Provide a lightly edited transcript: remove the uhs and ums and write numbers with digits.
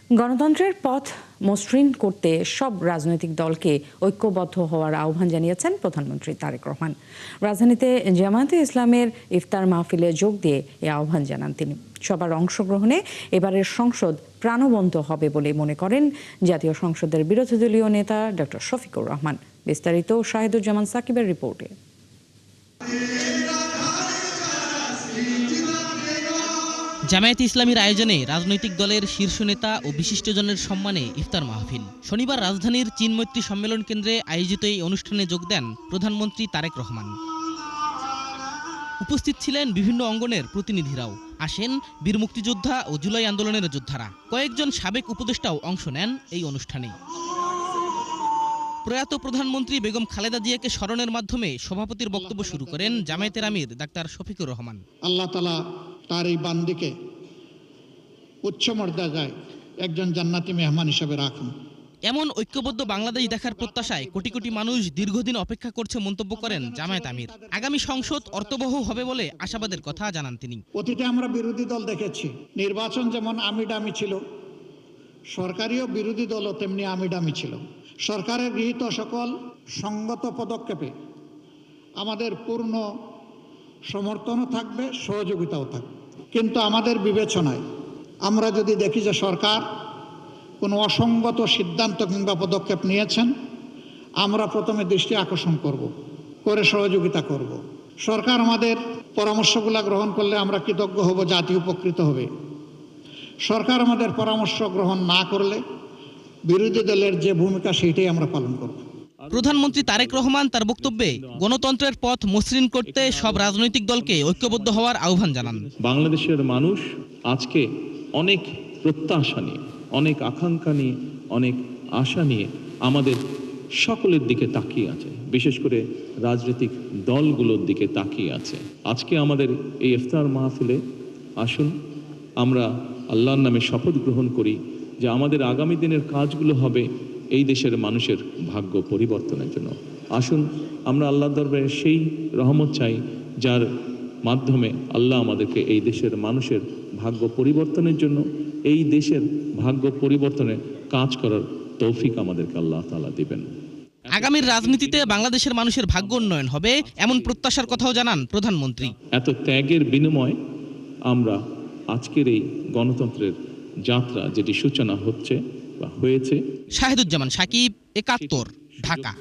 গণতন্ত্রের পথ মসৃণ করতে সব রাজনৈতিক দলকে ঐক্যবদ্ধ হওয়ার আহ্বান জানিয়েছেন প্রধানমন্ত্রী তারেক রহমান। রাজধানীতে জামায়াতে ইসলামের ইফতার মাহফিলে যোগ দিয়ে এই আহ্বান জানান তিনি। সবার অংশগ্রহণে এবারের সংসদ প্রাণবন্ত হবে বলে মনে করেন জাতীয় সংসদের বিরোধী দলীয় নেতা ডক্টর শফিকুর রহমান। বিস্তারিত শাহিদুজ্জামান সাকিবের রিপোর্টে। জামায়াতে ইসলামীর আয়োজনে রাজনৈতিক দলের শীর্ষ নেতা ও বিশিষ্টজনের সম্মানে ইফতার মাহফিল। শনিবার রাজধানীর চীনমৈত্রী সম্মেলন কেন্দ্রে আয়োজিত এই অনুষ্ঠানে যোগ দেন প্রধানমন্ত্রী তারেক রহমান। উপস্থিত ছিলেন বিভিন্ন অঙ্গনের প্রতিনিধিরাও। আসেন বীর মুক্তিযোদ্ধা ও জুলাই আন্দোলনের যোদ্ধারা। কয়েকজন সাবেক উপদেষ্টাও অংশ নেন এই অনুষ্ঠানে। প্রয়াত প্রধানমন্ত্রী বেগম খালেদা জিয়াকে স্মরণের মাধ্যমে সভাপতির বক্তব্য শুরু করেন জামায়াতের আমির ডাক্তার শফিকুর রহমান। আল্লাহ তাআলা তার এই বান্দিকে উচ্চ মর্যাদায় একজন জান্নাতি মেহমান হিসেবে রাখুন। এমন ঐক্যবদ্ধ বাংলাদেশ দেখার প্রত্যাশায় কোটি কোটি মানুষ দীর্ঘদিন অপেক্ষা করছে মন্তব্য করেন জামায়াত আমির। আগামী সংসদ অর্থবহ হবে বলে আশাবাদের কথা জানান তিনি। অতীতে আমরা বিরোধী দল দেখেছি, নির্বাচন যেমন আমিডামি ছিল, সরকারিও বিরোধী দলও তেমনি আমিডামি ছিল। সরকারের গৃহীত সকল সঙ্গত পদক্ষেপে আমাদের পূর্ণ সমর্থনও থাকবে, সহযোগিতাও থাকবে। কিন্তু আমাদের বিবেচনায় আমরা যদি দেখি যে সরকার কোনো অসঙ্গত সিদ্ধান্ত কিংবা পদক্ষেপ নিয়েছেন, আমরা প্রথমে দৃষ্টি আকর্ষণ করে সহযোগিতা করব। সরকার আমাদের পরামর্শগুলো গ্রহণ করলে আমরা কৃতজ্ঞ হব, জাতি উপকৃত হবে। সরকার আমাদের পরামর্শ গ্রহণ না করলে বিরোধী দলের যে ভূমিকা সেইটাই আমরা পালন করব। প্রধানমন্ত্রী তারেক রহমান তার বক্তব্যে গণতন্ত্রের পথ মসৃণ করতে সব রাজনৈতিক দলকে ঐক্যবদ্ধ হওয়ার আহ্বান জানান। বাংলাদেশের মানুষ আজকে অনেক প্রত্যাশা নিয়ে, অনেক আকাঙ্ক্ষা নিয়ে, অনেক আশা নিয়ে আমাদের সকলের দিকে তাকিয়ে আছে, বিশেষ করে রাজনৈতিক দলগুলোর দিকে তাকিয়ে আছে। আজকে আমাদের এই ইফতার মাহফিলে আসুন আমরা আল্লাহর নামে শপথ গ্রহণ করি যে আমাদের আগামী দিনের কাজগুলো হবে এই দেশের মানুষের ভাগ্য পরিবর্তনের জন্য। আসুন আমরা আল্লাহর দরবারে সেই রহমত চাই যার মাধ্যমে আল্লাহ আমাদেরকে এই দেশের মানুষের ভাগ্য পরিবর্তনের জন্য, এই দেশের ভাগ্য পরিবর্তনে কাজ করার তৌফিক আমাদেরকে আল্লাহ তাআলা দিবেন। আগামীর রাজনীতিতে বাংলাদেশের মানুষের ভাগ্য উন্নয়ন হবে এমন প্রত্যাশার কথাও জানান প্রধানমন্ত্রী। এত ত্যাগের বিনিময়ে আমরা আজকের এই গণতন্ত্রের যাত্রা যেটি সূচনা হচ্ছে বা হয়েছে। শাহিদুজ্জামান সাকিব, একাত্তর, ঢাকা।